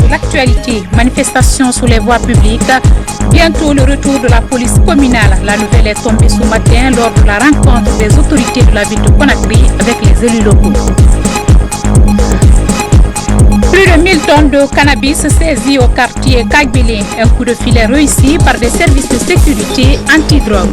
L'actualité, manifestation sur les voies publiques, bientôt le retour de la police communale. La nouvelle est tombée ce matin lors de la rencontre des autorités de la ville de Conakry avec les élus locaux. Plus de 1000 tonnes de cannabis saisies au quartier Kagbélé, un coup de filet réussi par des services de sécurité anti-drogue.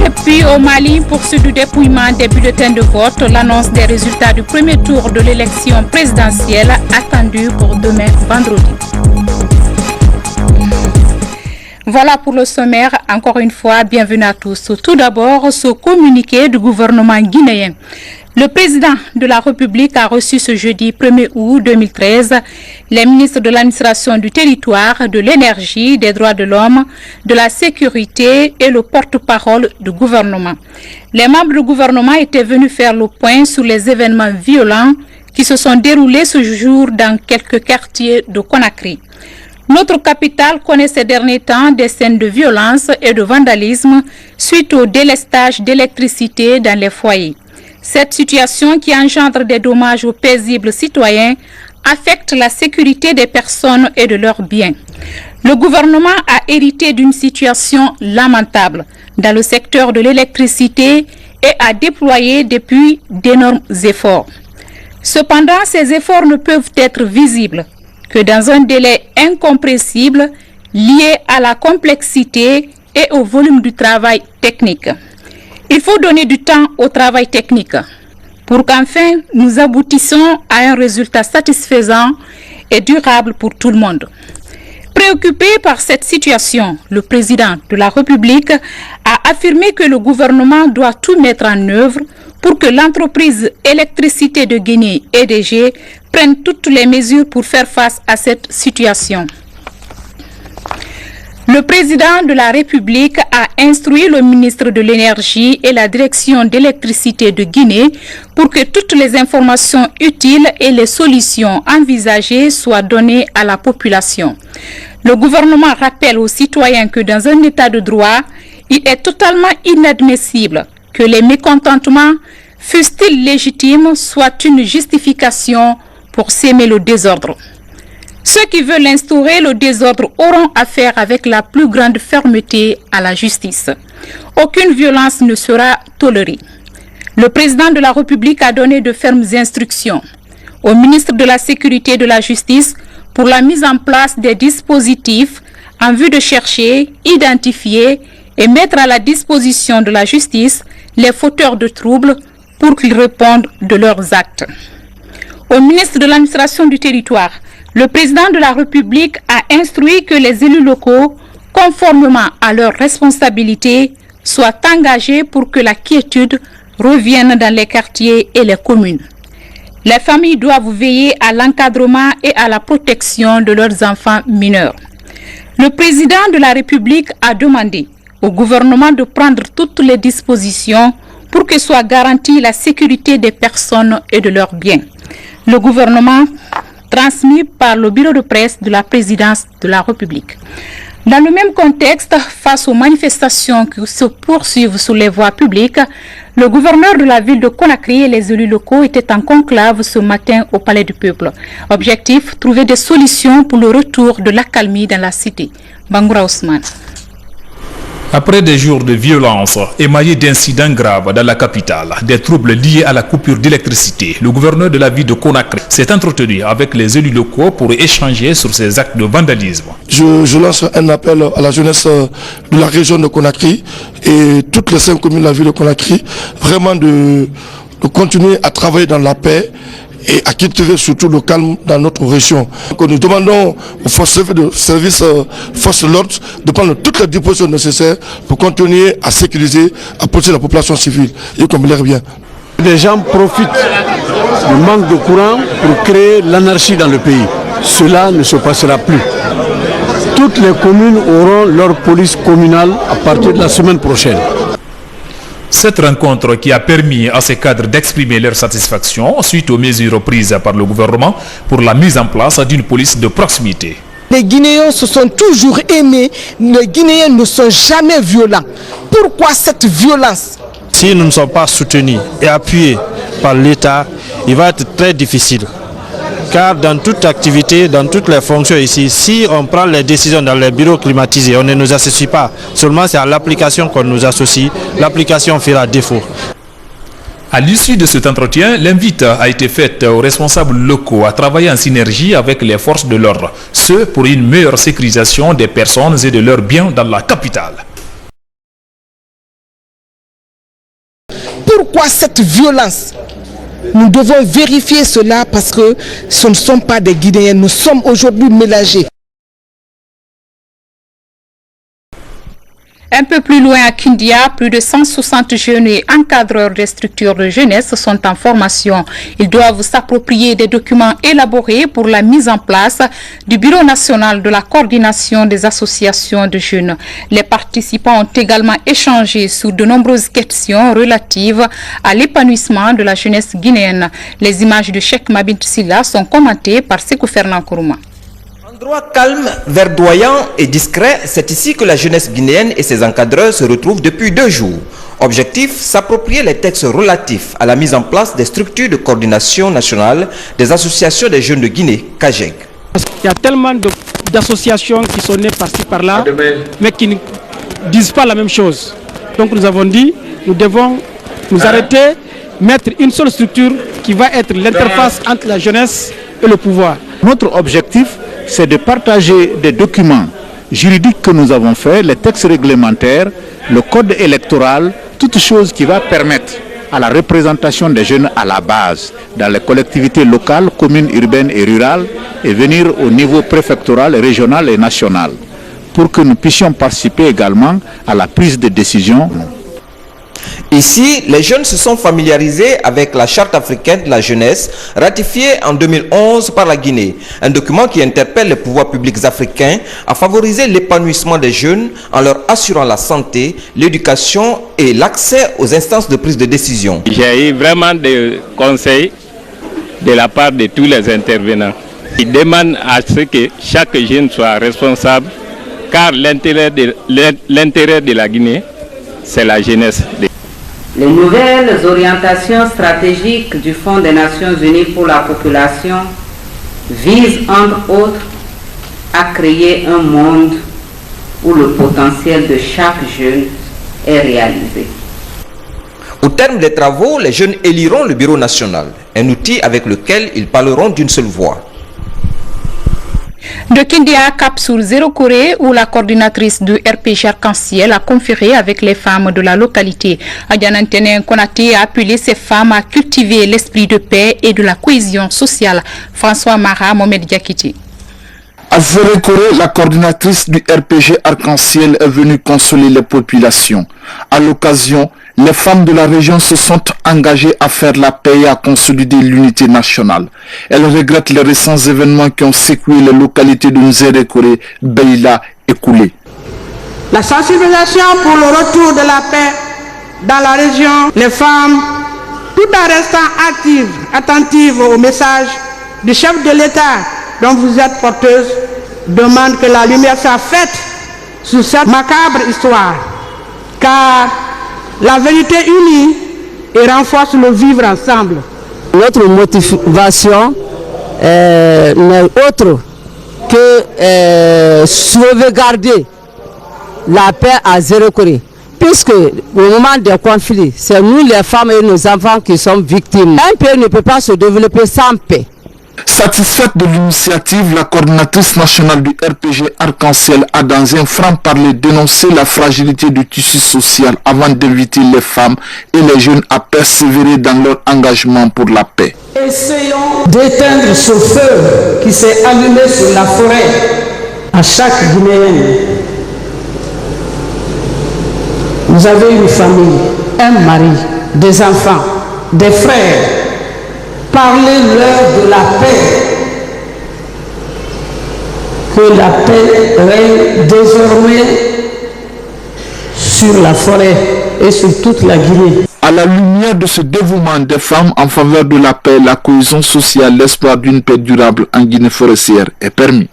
Et puis au Mali, poursuite du dépouillement des bulletins de vote, l'annonce des résultats du premier tour de l'élection présidentielle attendue pour demain vendredi. Voilà pour le sommaire. Encore une fois, bienvenue à tous. Tout d'abord, ce communiqué du gouvernement guinéen. Le président de la République a reçu ce jeudi 1er août 2013 les ministres de l'administration du territoire, de l'énergie, des droits de l'homme, de la sécurité et le porte-parole du gouvernement. Les membres du gouvernement étaient venus faire le point sur les événements violents qui se sont déroulés ce jour dans quelques quartiers de Conakry. Notre capitale connaît ces derniers temps des scènes de violence et de vandalisme suite au délestage d'électricité dans les foyers. Cette situation qui engendre des dommages aux paisibles citoyens affecte la sécurité des personnes et de leurs biens. Le gouvernement a hérité d'une situation lamentable dans le secteur de l'électricité et a déployé depuis d'énormes efforts. Cependant, ces efforts ne peuvent être visibles que dans un délai incompressible lié à la complexité et au volume du travail technique. Il faut donner du temps au travail technique pour qu'enfin nous aboutissions à un résultat satisfaisant et durable pour tout le monde. Préoccupé par cette situation, le président de la République a affirmé que le gouvernement doit tout mettre en œuvre pour que l'entreprise Électricité de Guinée, EDG, prenne toutes les mesures pour faire face à cette situation. Le président de la République a instruit le ministre de l'Énergie et la direction d'électricité de Guinée pour que toutes les informations utiles et les solutions envisagées soient données à la population. Le gouvernement rappelle aux citoyens que dans un état de droit, il est totalement inadmissible que les mécontentements, fussent-ils légitimes, soient une justification pour s'aimer le désordre. Ceux qui veulent instaurer le désordre auront affaire avec la plus grande fermeté à la justice. Aucune violence ne sera tolérée. Le président de la République a donné de fermes instructions au ministre de la Sécurité et de la Justice pour la mise en place des dispositifs en vue de chercher, identifier et mettre à la disposition de la justice les fauteurs de troubles pour qu'ils répondent de leurs actes. Au ministre de l'administration du territoire, le président de la République a instruit que les élus locaux, conformément à leurs responsabilités, soient engagés pour que la quiétude revienne dans les quartiers et les communes. Les familles doivent veiller à l'encadrement et à la protection de leurs enfants mineurs. Le président de la République a demandé au gouvernement de prendre toutes les dispositions pour que soit garantie la sécurité des personnes et de leurs biens. Le gouvernement transmis par le bureau de presse de la présidence de la République. Dans le même contexte, face aux manifestations qui se poursuivent sur les voies publiques, le gouverneur de la ville de Conakry et les élus locaux étaient en conclave ce matin au Palais du Peuple. Objectif, trouver des solutions pour le retour de l'accalmie dans la cité. Bangoura Ousmane. Après des jours de violence émaillés d'incidents graves dans la capitale, des troubles liés à la coupure d'électricité, le gouverneur de la ville de Conakry s'est entretenu avec les élus locaux pour échanger sur ces actes de vandalisme. Je lance un appel à la jeunesse de la région de Conakry et toutes les 5 communes de la ville de Conakry, vraiment de continuer à travailler dans la paix et à cultiver surtout le calme dans notre région. Donc, nous demandons aux forces de service, forces de l'ordre, de prendre toutes les dispositions nécessaires pour continuer à sécuriser, à protéger la population civile. Et comme l'air bien. Les gens profitent du manque de courant pour créer l'anarchie dans le pays. Cela ne se passera plus. Toutes les communes auront leur police communale à partir de la semaine prochaine. Cette rencontre qui a permis à ces cadres d'exprimer leur satisfaction suite aux mesures prises par le gouvernement pour la mise en place d'une police de proximité. Les Guinéens se sont toujours aimés, les Guinéens ne sont jamais violents. Pourquoi cette violence? si nous ne sommes pas soutenus et appuyés par l'État, il va être très difficile. Car dans toute activité, dans toutes les fonctions ici, si on prend les décisions dans les bureaux climatisés, on ne nous associe pas. Seulement c'est à l'application qu'on nous associe. L'application fera défaut. À l'issue de cet entretien, l'invite a été faite aux responsables locaux à travailler en synergie avec les forces de l'ordre, ce pour une meilleure sécurisation des personnes et de leurs biens dans la capitale. Pourquoi cette violence? Nous devons vérifier cela parce que ce ne sont pas des Guinéens, nous sommes aujourd'hui mélangés. Un peu plus loin à Kindia, plus de 160 jeunes et encadreurs des structures de jeunesse sont en formation. Ils doivent s'approprier des documents élaborés pour la mise en place du Bureau national de la coordination des associations de jeunes. Les participants ont également échangé sur de nombreuses questions relatives à l'épanouissement de la jeunesse guinéenne. Les images de Cheikh Mabint Silla sont commentées par Sekou Fernand Kourouma. Endroit calme, verdoyant et discret, c'est ici que la jeunesse guinéenne et ses encadreurs se retrouvent depuis 2 jours. Objectif, s'approprier les textes relatifs à la mise en place des structures de coordination nationale des associations des jeunes de Guinée, CAGEG. Il y a tellement d'associations qui sont nées par-ci par-là, mais qui ne disent pas la même chose. Donc nous avons dit, nous devons nous arrêter, mettre une seule structure qui va être l'interface entre la jeunesse et le pouvoir. Notre objectif, c'est de partager des documents juridiques que nous avons faits, les textes réglementaires, le code électoral, toutes choses qui vont permettre à la représentation des jeunes à la base, dans les collectivités locales, communes, urbaines et rurales, et venir au niveau préfectoral, régional et national, pour que nous puissions participer également à la prise de décision. Ici, les jeunes se sont familiarisés avec la Charte africaine de la jeunesse, ratifiée en 2011 par la Guinée. Un document qui interpelle les pouvoirs publics africains à favoriser l'épanouissement des jeunes en leur assurant la santé, l'éducation et l'accès aux instances de prise de décision. J'ai eu vraiment des conseils de la part de tous les intervenants. Ils demandent à ce que chaque jeune soit responsable, car l'intérêt de la Guinée, c'est la jeunesse. Les nouvelles orientations stratégiques du Fonds des Nations Unies pour la population visent, entre autres, à créer un monde où le potentiel de chaque jeune est réalisé. Au terme des travaux, les jeunes éliront le Bureau national, un outil avec lequel ils parleront d'une seule voix. De Kindia, cap sur Zéro Corée, où la coordinatrice du RPG Arc-en-Ciel a conféré avec les femmes de la localité. Adianantene Konaté a appelé ces femmes à cultiver l'esprit de paix et de la cohésion sociale. François Mara, Mohamed Diakiti. À Zéro Corée, la coordinatrice du RPG Arc-en-Ciel est venue consoler les populations. À l'occasion, les femmes de la région se sont engagées à faire la paix et à consolider l'unité nationale. Elles regrettent les récents événements qui ont secoué les localités de Zéro Corée, Beila et Koulé. La sensibilisation pour le retour de la paix dans la région, les femmes, tout en restant attentives au message du chef de l'État dont vous êtes porteuse, demande que la lumière soit faite sur cette macabre histoire, car la vérité unie et renforce le vivre ensemble. Notre motivation n'est autre que sauvegarder la paix à Zéro Corée. Puisque au moment des conflits, c'est nous les femmes et nos enfants qui sommes victimes. Un pays ne peut pas se développer sans paix. Satisfaite de l'initiative, la coordinatrice nationale du RPG Arc-en-Ciel a dans un franc-parler dénoncé la fragilité du tissu social avant d'inviter les femmes et les jeunes à persévérer dans leur engagement pour la paix. Essayons d'éteindre ce feu qui s'est allumé sur la forêt à chaque Guinéenne. Vous avez une famille, un mari, des enfants, des frères. Parlez-leur de la paix. Que la paix règne désormais sur la forêt et sur toute la Guinée. À la lumière de ce dévouement des femmes en faveur de la paix, la cohésion sociale, l'espoir d'une paix durable en Guinée forestière est permis.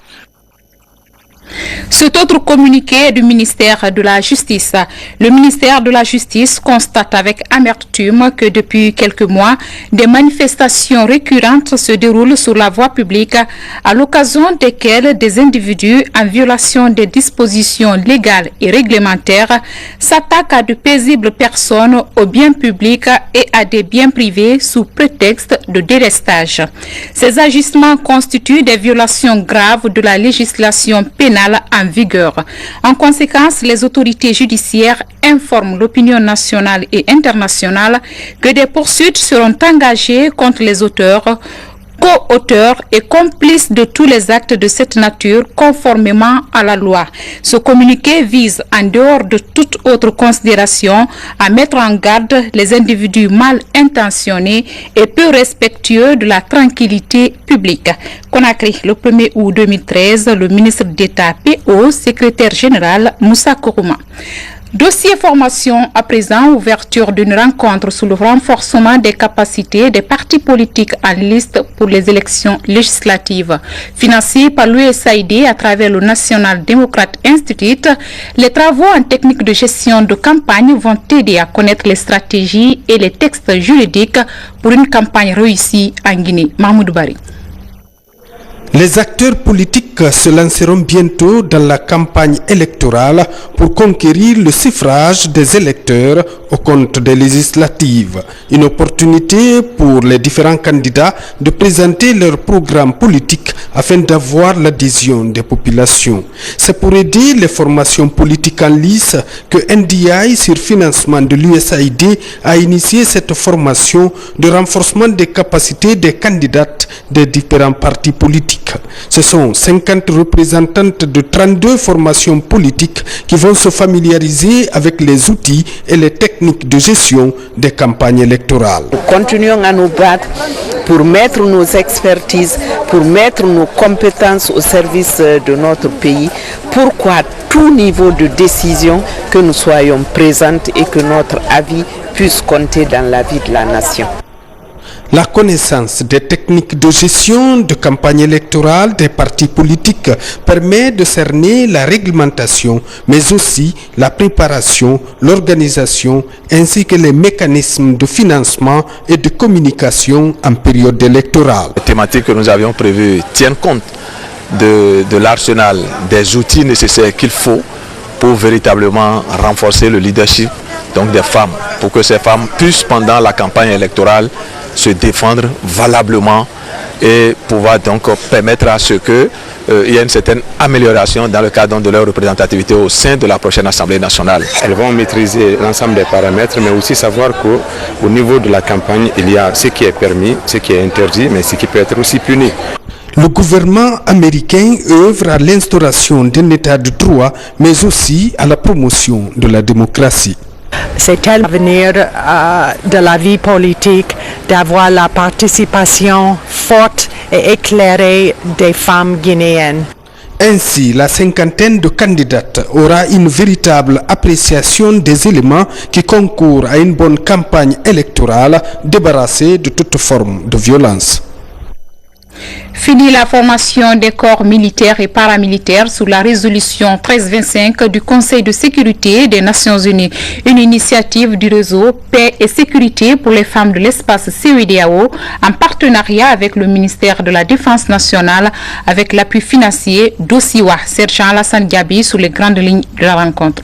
Cet autre communiqué du ministère de la Justice. Le ministère de la Justice constate avec amertume que depuis quelques mois, des manifestations récurrentes se déroulent sur la voie publique à l'occasion desquelles des individus en violation des dispositions légales et réglementaires s'attaquent à de paisibles personnes, aux biens publics et à des biens privés sous prétexte de délestage. Ces agissements constituent des violations graves de la législation pénale en vigueur. En conséquence, les autorités judiciaires informent l'opinion nationale et internationale que des poursuites seront engagées contre les auteurs, co-auteurs et complices de tous les actes de cette nature conformément à la loi. Ce communiqué vise, en dehors de toute autre considération, à mettre en garde les individus mal intentionnés et peu respectueux de la tranquillité publique. Conakry, le 1er août 2013, le ministre d'État PO, secrétaire général Moussa Kourouma. Dossier formation à présent, ouverture d'une rencontre sur le renforcement des capacités des partis politiques en liste pour les élections législatives. Financé par l'USAID à travers le National Democrat Institute, les travaux en technique de gestion de campagne vont aider à connaître les stratégies et les textes juridiques pour une campagne réussie en Guinée. Mahmoud Bari. Les acteurs politiques se lanceront bientôt dans la campagne électorale pour conquérir le suffrage des électeurs au compte des législatives. Une opportunité pour les différents candidats de présenter leur programme politique afin d'avoir l'adhésion des populations. C'est pour aider les formations politiques en lice que NDI, sur financement de l'USAID, a initié cette formation de renforcement des capacités des candidates des différents partis politiques. Ce sont 50 représentantes de 32 formations politiques qui vont se familiariser avec les outils et les techniques de gestion des campagnes électorales. Nous continuons à nous battre pour mettre nos expertises, pour mettre nos compétences au service de notre pays. Pourquoi à tout niveau de décision que nous soyons présentes et que notre avis puisse compter dans la vie de la nation. La connaissance des techniques de gestion de campagne électorale des partis politiques permet de cerner la réglementation, mais aussi la préparation, l'organisation, ainsi que les mécanismes de financement et de communication en période électorale. Les thématiques que nous avions prévues tiennent compte de l'arsenal des outils nécessaires qu'il faut pour véritablement renforcer le leadership donc des femmes, pour que ces femmes puissent pendant la campagne électorale se défendre valablement et pouvoir donc permettre à ce qu'il y ait une certaine amélioration dans le cadre de leur représentativité au sein de la prochaine Assemblée nationale. Elles vont maîtriser l'ensemble des paramètres, mais aussi savoir qu'au niveau de la campagne, il y a ce qui est permis, ce qui est interdit, mais ce qui peut être aussi puni. Le gouvernement américain œuvre à l'instauration d'un état de droit, mais aussi à la promotion de la démocratie. C'est tel l'avenir de la vie politique d'avoir la participation forte et éclairée des femmes guinéennes. Ainsi, la cinquantaine de candidates aura une véritable appréciation des éléments qui concourent à une bonne campagne électorale débarrassée de toute forme de violence. Fini la formation des corps militaires et paramilitaires sous la résolution 1325 du Conseil de sécurité des Nations Unies, une initiative du réseau Paix et Sécurité pour les femmes de l'espace CEDEAO en partenariat avec le ministère de la Défense nationale avec l'appui financier d'Osiwa. Sergent Alassane Gabi sur les grandes lignes de la rencontre.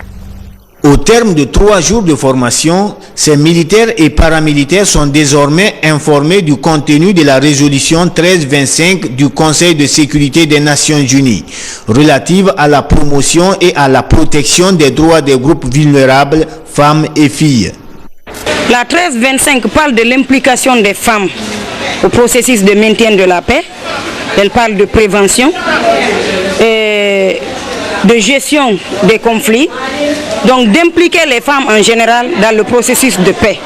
Au terme de 3 jours de formation, ces militaires et paramilitaires sont désormais informés du contenu de la résolution 1325 du Conseil de sécurité des Nations Unies, relative à la promotion et à la protection des droits des groupes vulnérables, femmes et filles. La 1325 parle de l'implication des femmes au processus de maintien de la paix. Elle parle de prévention et de gestion des conflits, donc d'impliquer les femmes en général dans le processus de paix.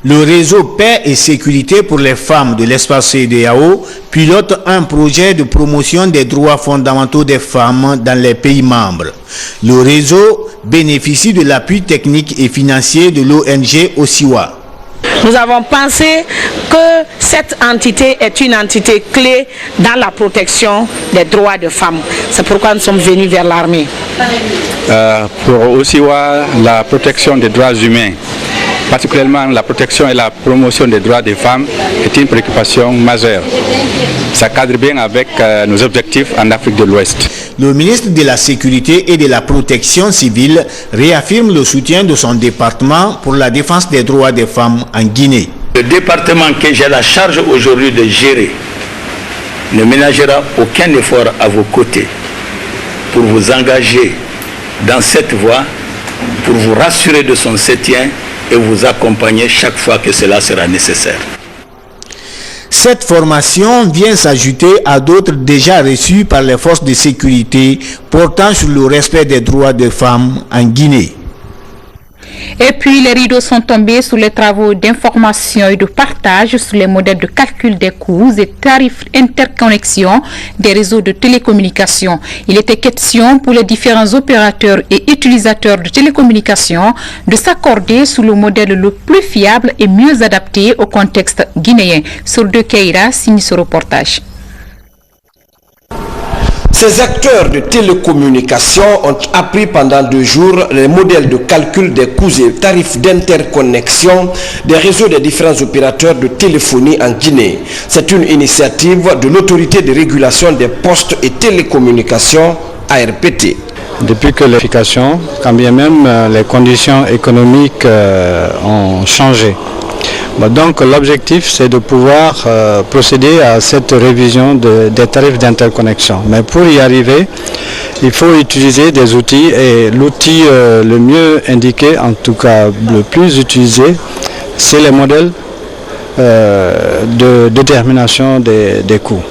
Le réseau Paix et Sécurité pour les femmes de l'espace CEDEAO pilote un projet de promotion des droits fondamentaux des femmes dans les pays membres. Le réseau bénéficie de l'appui technique et financier de l'ONG Osiwa. Nous avons pensé que cette entité est une entité clé dans la protection des droits de femmes. C'est pourquoi nous sommes venus vers l'armée. Pour aussi voir la protection des droits humains, particulièrement la protection et la promotion des droits des femmes, est une préoccupation majeure. Ça cadre bien avec nos objectifs en Afrique de l'Ouest. Le ministre de la Sécurité et de la Protection civile réaffirme le soutien de son département pour la défense des droits des femmes en Guinée. Le département que j'ai la charge aujourd'hui de gérer ne ménagera aucun effort à vos côtés pour vous engager dans cette voie, pour vous rassurer de son soutien et vous accompagner chaque fois que cela sera nécessaire. Cette formation vient s'ajouter à d'autres déjà reçues par les forces de sécurité portant sur le respect des droits des femmes en Guinée. Et puis, les rideaux sont tombés sur les travaux d'information et de partage sur les modèles de calcul des coûts et tarifs interconnexion des réseaux de télécommunications. Il était question pour les différents opérateurs et utilisateurs de télécommunications de s'accorder sur le modèle le plus fiable et mieux adapté au contexte guinéen. Sourde Keira signe ce reportage. Ces acteurs de télécommunications ont appris pendant 2 jours les modèles de calcul des coûts et tarifs d'interconnexion des réseaux des différents opérateurs de téléphonie en Guinée. C'est une initiative de l'autorité de régulation des postes et télécommunications, ARPT. Depuis que l'application, quand bien même les conditions économiques ont changé. Donc l'objectif c'est de pouvoir procéder à cette révision des tarifs d'interconnexion. Mais pour y arriver, il faut utiliser des outils et l'outil le mieux indiqué, en tout cas le plus utilisé, c'est les modèles de détermination des coûts.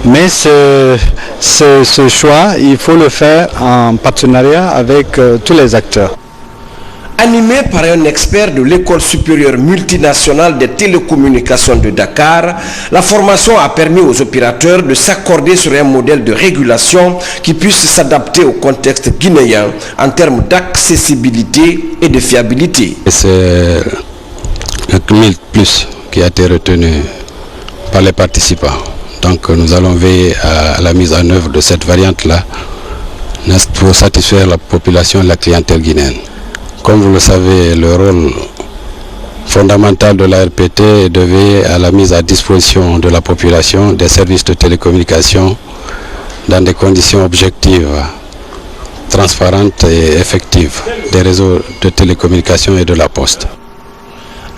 Mais ce choix, il faut le faire en partenariat avec tous les acteurs. Animé par un expert de l'École supérieure multinationale des télécommunications de Dakar, la formation a permis aux opérateurs de s'accorder sur un modèle de régulation qui puisse s'adapter au contexte guinéen en termes d'accessibilité et de fiabilité. C'est le CMIL Plus qui a été retenu par les participants. Donc nous allons veiller à la mise en œuvre de cette variante-là pour satisfaire la population et la clientèle guinéenne. Comme vous le savez, le rôle fondamental de la RPT est de veiller à la mise à disposition de la population des services de télécommunication dans des conditions objectives, transparentes et effectives des réseaux de télécommunication et de la poste.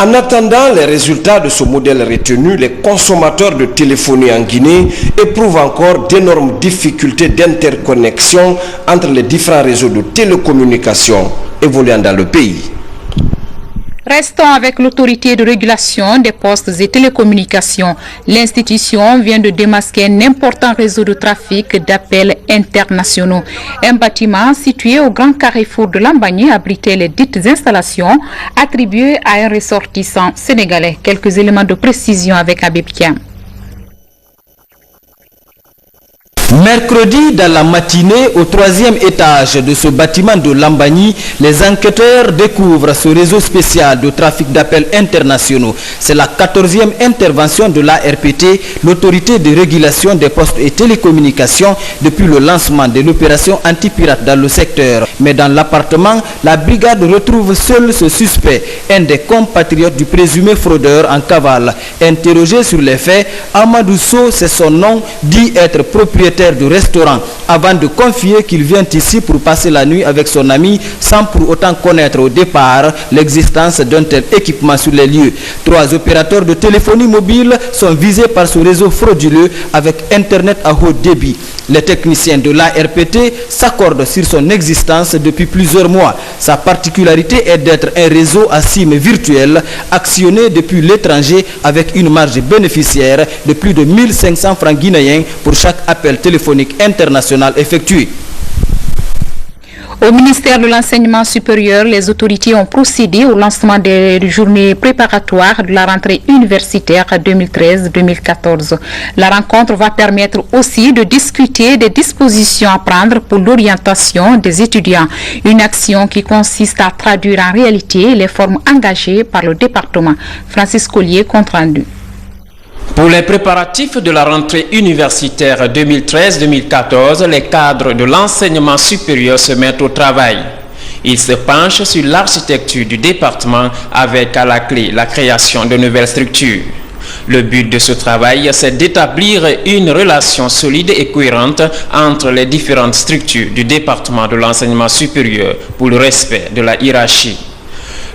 En attendant les résultats de ce modèle retenu, les consommateurs de téléphonie en Guinée éprouvent encore d'énormes difficultés d'interconnexion entre les différents réseaux de télécommunications évoluant dans le pays. Restons avec l'autorité de régulation des postes et télécommunications. L'institution vient de démasquer un important réseau de trafic d'appels internationaux. Un bâtiment situé au grand carrefour de Lambagne abritait les dites installations attribuées à un ressortissant sénégalais. Quelques éléments de précision avec Habib Kiam. Mercredi, dans la matinée, au 3e étage de ce bâtiment de Lambagny, les enquêteurs découvrent ce réseau spécial de trafic d'appels internationaux. C'est la 14e intervention de l'ARPT, l'autorité de régulation des postes et télécommunications, depuis le lancement de l'opération anti-pirate dans le secteur. Mais dans l'appartement, la brigade retrouve seul ce suspect, un des compatriotes du présumé fraudeur en cavale. Interrogé sur les faits, Amadou Sow, c'est son nom, dit être propriétaire du restaurant avant de confier qu'il vient ici pour passer la nuit avec son ami sans pour autant connaître au départ l'existence d'un tel équipement sur les lieux. 3 opérateurs de téléphonie mobile sont visés par ce réseau frauduleux avec Internet à haut débit. Les techniciens de l'ARPT s'accordent sur son existence depuis plusieurs mois. Sa particularité est d'être un réseau à SIM virtuel actionné depuis l'étranger avec une marge bénéficiaire de plus de 1500 francs guinéens pour chaque appel téléphonique international effectué. Au ministère de l'Enseignement supérieur, les autorités ont procédé au lancement des journées préparatoires de la rentrée universitaire 2013-2014. La rencontre va permettre aussi de discuter des dispositions à prendre pour l'orientation des étudiants. Une action qui consiste à traduire en réalité les formes engagées par le département. Francis Collier, compte rendu. Pour les préparatifs de la rentrée universitaire 2013-2014, les cadres de l'enseignement supérieur se mettent au travail. Ils se penchent sur l'architecture du département avec à la clé la création de nouvelles structures. Le but de ce travail, c'est d'établir une relation solide et cohérente entre les différentes structures du département de l'enseignement supérieur pour le respect de la hiérarchie.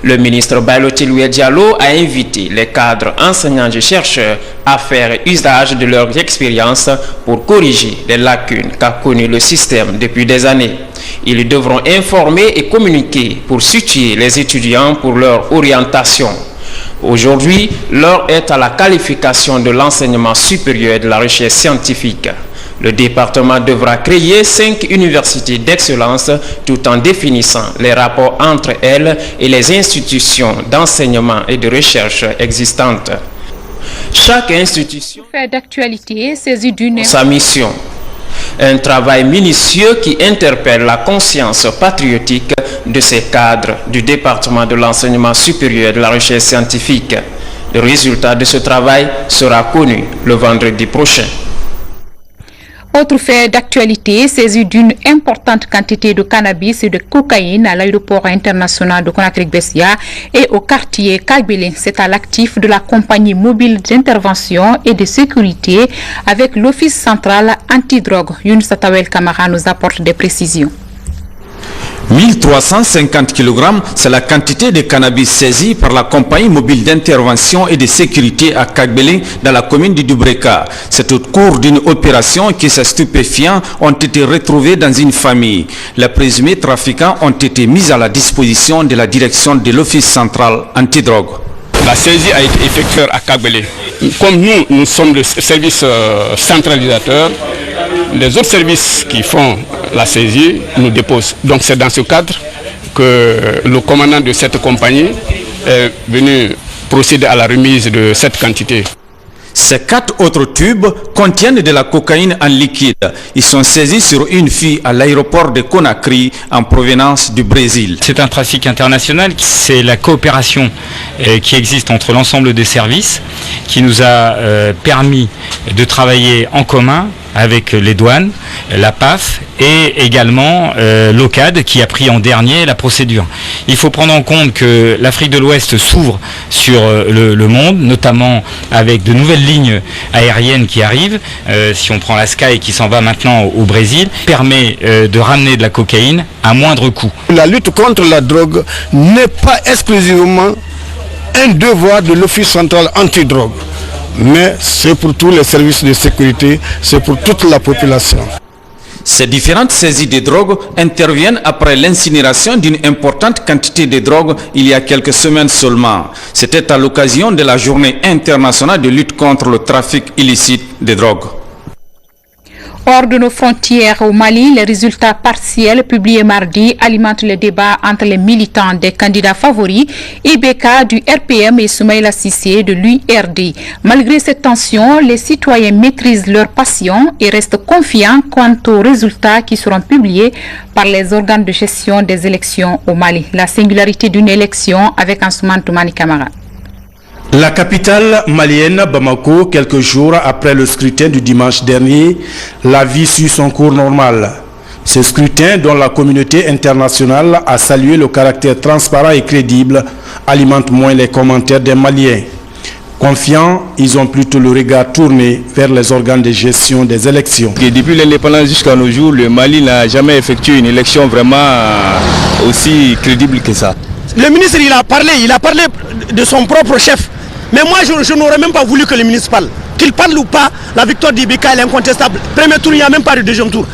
Le ministre Balotti Louis Diallo a invité les cadres enseignants et chercheurs à faire usage de leur expérience pour corriger les lacunes qu'a connues le système depuis des années. Ils devront informer et communiquer pour situer les étudiants pour leur orientation. Aujourd'hui, l'heure est à la qualification de l'enseignement supérieur et de la recherche scientifique. Le département devra créer 5 universités d'excellence tout en définissant les rapports entre elles et les institutions d'enseignement et de recherche existantes. Chaque institution fait d'actualité saisie d'une sa mission. Un travail minutieux qui interpelle la conscience patriotique de ces cadres du département de l'enseignement supérieur et de la recherche scientifique. Le résultat de ce travail sera connu le vendredi prochain. Autre fait d'actualité, saisie d'une importante quantité de cannabis et de cocaïne à l'aéroport international de Conakry-Bessia et au quartier Kagbélé. C'est à l'actif de la compagnie mobile d'intervention et de sécurité avec l'Office central antidrogue. Younous Tawel Kamara nous apporte des précisions. 1350 kg, c'est la quantité de cannabis saisie par la compagnie mobile d'intervention et de sécurité à Kagbélé dans la commune du Dubreka. C'est au cours d'une opération que ces stupéfiants ont été retrouvés dans une famille. Les présumés trafiquants ont été mis à la disposition de la direction de l'Office central antidrogue. La saisie a été effectuée à Kagbélé. Comme nous sommes le service centralisateur, les autres services qui font la saisie nous déposent. Donc c'est dans ce cadre que le commandant de cette compagnie est venu procéder à la remise de cette quantité. Ces 4 autres tubes contiennent de la cocaïne en liquide. Ils sont saisis sur une fille à l'aéroport de Conakry en provenance du Brésil. C'est un trafic international, c'est la coopération qui existe entre l'ensemble des services qui nous a permis de travailler en commun avec les douanes, la PAF et également l'OCAD qui a pris en dernier la procédure. Il faut prendre en compte que l'Afrique de l'Ouest s'ouvre sur le monde, notamment avec de nouvelles lignes aériennes qui arrivent. Si on prend la Sky qui s'en va maintenant au Brésil, permet de ramener de la cocaïne à moindre coût. La lutte contre la drogue n'est pas exclusivement un devoir de l'Office central antidrogue, mais c'est pour tous les services de sécurité, c'est pour toute la population. Ces différentes saisies de drogue interviennent après l'incinération d'une importante quantité de drogue il y a quelques semaines seulement. C'était à l'occasion de la journée internationale de lutte contre le trafic illicite de drogue. Hors de nos frontières au Mali, les résultats partiels publiés mardi alimentent le débat entre les militants des candidats favoris, Ibeka du RPM et Soumaïla Cissé de l'URD. Malgré cette tension, les citoyens maîtrisent leur passion et restent confiants quant aux résultats qui seront publiés par les organes de gestion des élections au Mali. La singularité d'une élection avec Ansoumane Toumani Kamara. La capitale malienne, Bamako, quelques jours après le scrutin du dimanche dernier, la vie suit son cours normal. Ce scrutin, dont la communauté internationale a salué le caractère transparent et crédible, alimente moins les commentaires des Maliens. Confiants, ils ont plutôt le regard tourné vers les organes de gestion des élections. Et depuis l'indépendance jusqu'à nos jours, le Mali n'a jamais effectué une élection vraiment aussi crédible que ça. Le ministre, il a parlé de son propre chef. Mais moi, je n'aurais même pas voulu que le ministre parle. Qu'il parle ou pas, la victoire d'Ibeka est incontestable. Premier tour, il n'y a même pas de deuxième tour.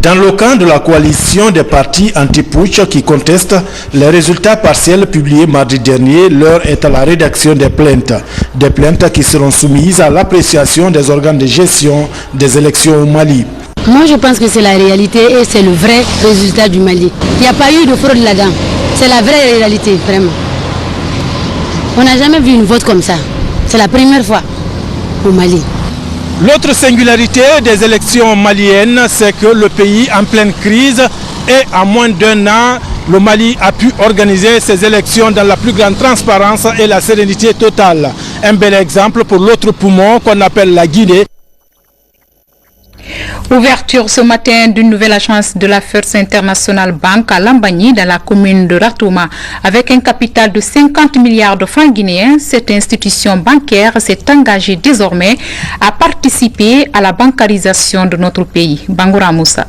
Dans le camp de la coalition des partis anti-putsch qui contestent les résultats partiels publiés mardi dernier, l'heure est à la rédaction des plaintes. Des plaintes qui seront soumises à l'appréciation des organes de gestion des élections au Mali. Moi, je pense que c'est la réalité et c'est le vrai résultat du Mali. Il n'y a pas eu de fraude là-dedans. C'est la vraie réalité, vraiment. On n'a jamais vu une vote comme ça. C'est la première fois au Mali. L'autre singularité des élections maliennes, c'est que le pays en pleine crise et en moins d'un an, le Mali a pu organiser ses élections dans la plus grande transparence et la sérénité totale. Un bel exemple pour l'autre poumon qu'on appelle la Guinée. Ouverture ce matin d'une nouvelle agence de la First International Bank à Lambagny, dans la commune de Ratouma. Avec un capital de 50 milliards de francs guinéens, cette institution bancaire s'est engagée désormais à participer à la bancarisation de notre pays. Bangoura Moussa.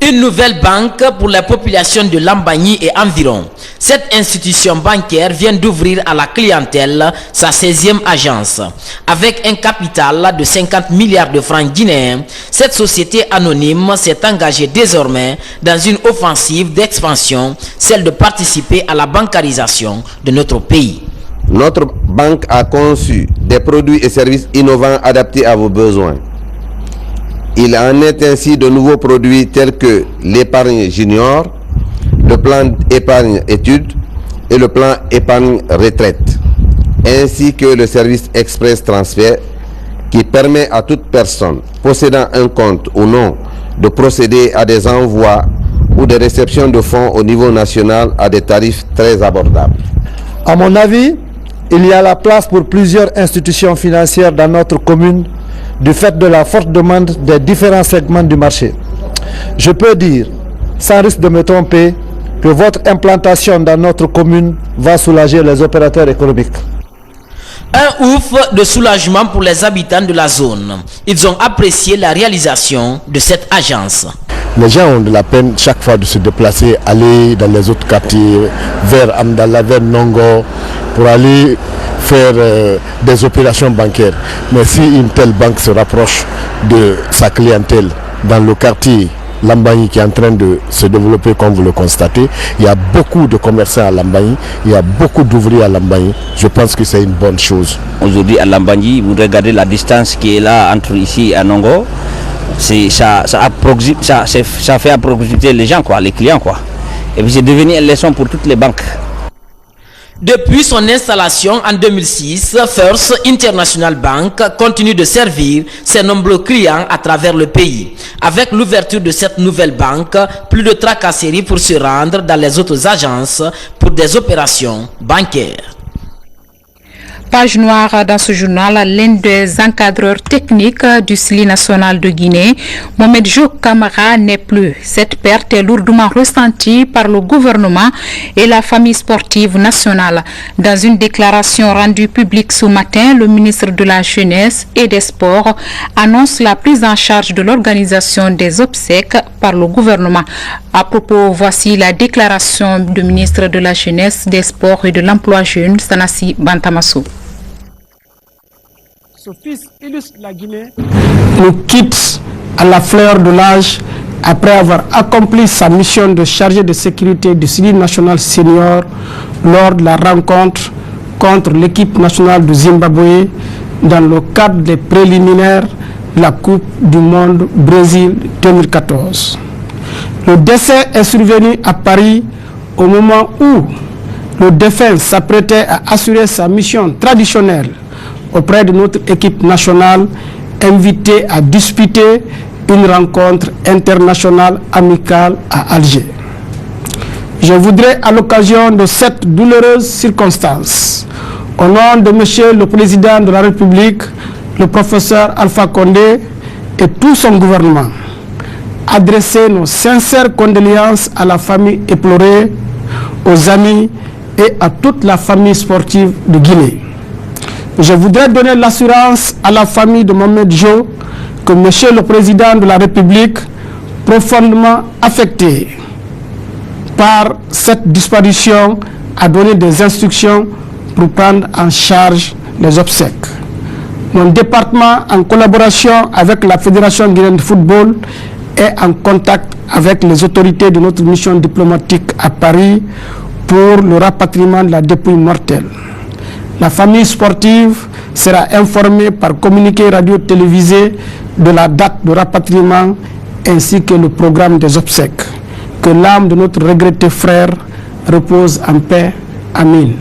Une nouvelle banque pour la population de Lambagny et environ. Cette institution bancaire vient d'ouvrir à la clientèle sa 16e agence. Avec un capital de 50 milliards de francs guinéens, cette société anonyme s'est engagée désormais dans une offensive d'expansion, celle de participer à la bancarisation de notre pays. Notre banque a conçu des produits et services innovants adaptés à vos besoins. Il en est ainsi de nouveaux produits tels que l'épargne junior, le plan épargne études et le plan épargne retraite, ainsi que le service express transfert qui permet à toute personne possédant un compte ou non de procéder à des envois ou des réceptions de fonds au niveau national à des tarifs très abordables. À mon avis, il y a la place pour plusieurs institutions financières dans notre commune du fait de la forte demande des différents segments du marché. Je peux dire, sans risque de me tromper, que votre implantation dans notre commune va soulager les opérateurs économiques. Un ouf de soulagement pour les habitants de la zone. Ils ont apprécié la réalisation de cette agence. Les gens ont de la peine chaque fois de se déplacer, aller dans les autres quartiers, vers Amdala, vers Nongo, pour aller faire des opérations bancaires. Mais si une telle banque se rapproche de sa clientèle dans le quartier Lambagny qui est en train de se développer comme vous le constatez, il y a beaucoup de commerçants à Lambagny, il y a beaucoup d'ouvriers à Lambagny. Je pense que c'est une bonne chose. Aujourd'hui à Lambagny, vous regardez la distance qui est là entre ici et Nongo, ça fait à proximité les gens, les clients. Et puis c'est devenu une leçon pour toutes les banques. Depuis son installation en 2006, First International Bank continue de servir ses nombreux clients à travers le pays. Avec l'ouverture de cette nouvelle banque, plus de tracasseries pour se rendre dans les autres agences pour des opérations bancaires. Page noire dans ce journal, l'un des encadreurs techniques du SLI national de Guinée, Mohamed Jo Camara, n'est plus. Cette perte est lourdement ressentie par le gouvernement et la famille sportive nationale. Dans une déclaration rendue publique ce matin, le ministre de la Jeunesse et des Sports annonce la prise en charge de l'organisation des obsèques par le gouvernement. À propos, voici la déclaration du ministre de la Jeunesse, des Sports et de l'Emploi jeune, Sanassi Bantamasso. Ce fils illustre la Guinée nous quitte à la fleur de l'âge après avoir accompli sa mission de chargé de sécurité du SLI national senior lors de la rencontre contre l'équipe nationale du Zimbabwe dans le cadre des préliminaires de la Coupe du Monde Brésil 2014. Le décès est survenu à Paris au moment où le défunt s'apprêtait à assurer sa mission traditionnelle auprès de notre équipe nationale invitée à disputer une rencontre internationale amicale à Alger. Je voudrais, à l'occasion de cette douloureuse circonstance, au nom de Monsieur le Président de la République, le professeur Alpha Condé et tout son gouvernement, adresser nos sincères condoléances à la famille éplorée, aux amis et à toute la famille sportive de Guinée. Je voudrais donner l'assurance à la famille de Mohamed Jo que Monsieur le Président de la République, profondément affecté par cette disparition, a donné des instructions pour prendre en charge les obsèques. Mon département, en collaboration avec la Fédération guinéenne de football, est en contact avec les autorités de notre mission diplomatique à Paris pour le rapatriement de la dépouille mortelle. La famille sportive sera informé par communiqué radio-télévisé de la date de rapatriement ainsi que le programme des obsèques. Que l'âme de notre regretté frère repose en paix. Amen.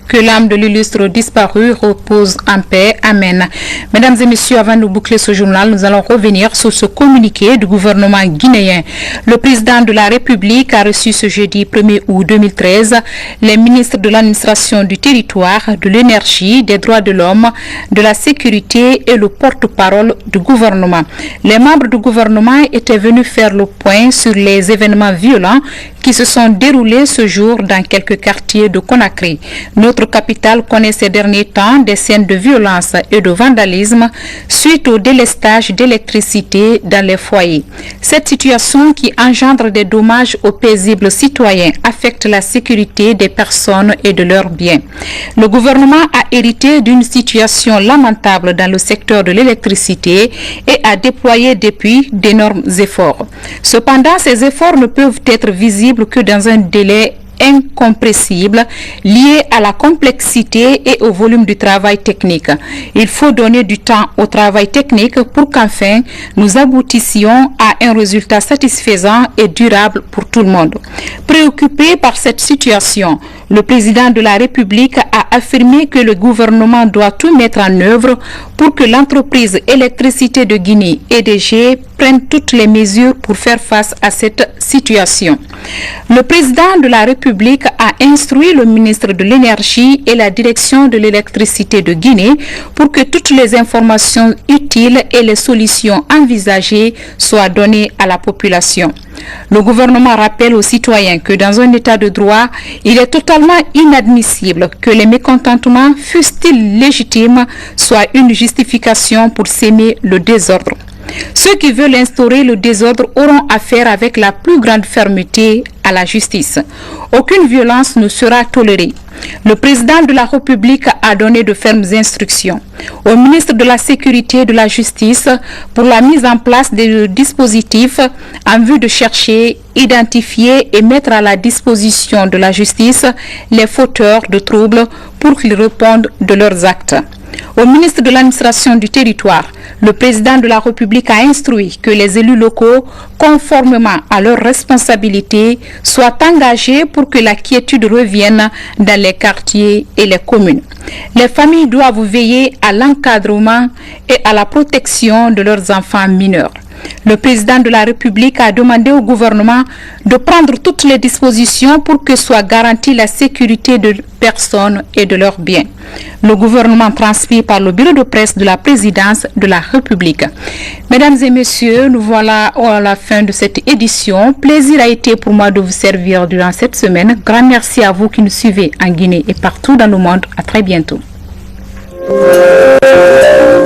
Que l'âme de l'illustre disparu repose en paix. Amen. Mesdames et messieurs, avant de boucler ce journal, nous allons revenir sur ce communiqué du gouvernement guinéen. Le président de la République a reçu ce jeudi 1er août 2013 les ministres de l'administration du territoire, de l'énergie, des droits de l'homme, de la sécurité et le porte-parole du gouvernement. Les membres du gouvernement étaient venus faire le point sur les événements violents qui se sont déroulés ce jour dans quelques quartiers de Conakry. Notre capitale connaît ces derniers temps des scènes de violence et de vandalisme suite au délestage d'électricité dans les foyers. Cette situation qui engendre des dommages aux paisibles citoyens affecte la sécurité des personnes et de leurs biens. Le gouvernement a hérité d'une situation lamentable dans le secteur de l'électricité et a déployé depuis d'énormes efforts. Cependant, ces efforts ne peuvent être visibles que dans un délai incompressible lié à la complexité et au volume du travail technique. Il faut donner du temps au travail technique pour qu'enfin nous aboutissions à un résultat satisfaisant et durable pour tout le monde. Préoccupé par cette situation, le président de la République a affirmé que le gouvernement doit tout mettre en œuvre pour que l'entreprise Électricité de Guinée, EDG, prenne toutes les mesures pour faire face à cette situation. Le président de la République a instruit le ministre de l'Énergie et la direction de l'électricité de Guinée pour que toutes les informations utiles et les solutions envisagées soient données à la population. Le gouvernement rappelle aux citoyens que dans un état de droit, il est totalement inadmissible que les mécontentements, fussent-ils légitimes, soient une justification pour s'aimer le désordre. Ceux qui veulent instaurer le désordre auront affaire avec la plus grande fermeté à la justice. Aucune violence ne sera tolérée. Le président de la République a donné de fermes instructions au ministre de la Sécurité et de la Justice pour la mise en place des dispositifs en vue de chercher, identifier et mettre à la disposition de la justice les fauteurs de troubles pour qu'ils répondent de leurs actes. Au ministre de l'administration du territoire, le président de la République a instruit que les élus locaux, conformément à leurs responsabilités, soient engagés pour que la quiétude revienne dans les quartiers et les communes. Les familles doivent veiller à l'encadrement et à la protection de leurs enfants mineurs. Le président de la République a demandé au gouvernement de prendre toutes les dispositions pour que soit garantie la sécurité de personnes et de leurs biens. Le gouvernement transmis par le bureau de presse de la présidence de la République. Mesdames et messieurs, nous voilà à la fin de cette édition. Plaisir a été pour moi de vous servir durant cette semaine. Grand merci à vous qui nous suivez en Guinée et partout dans le monde. À très bientôt.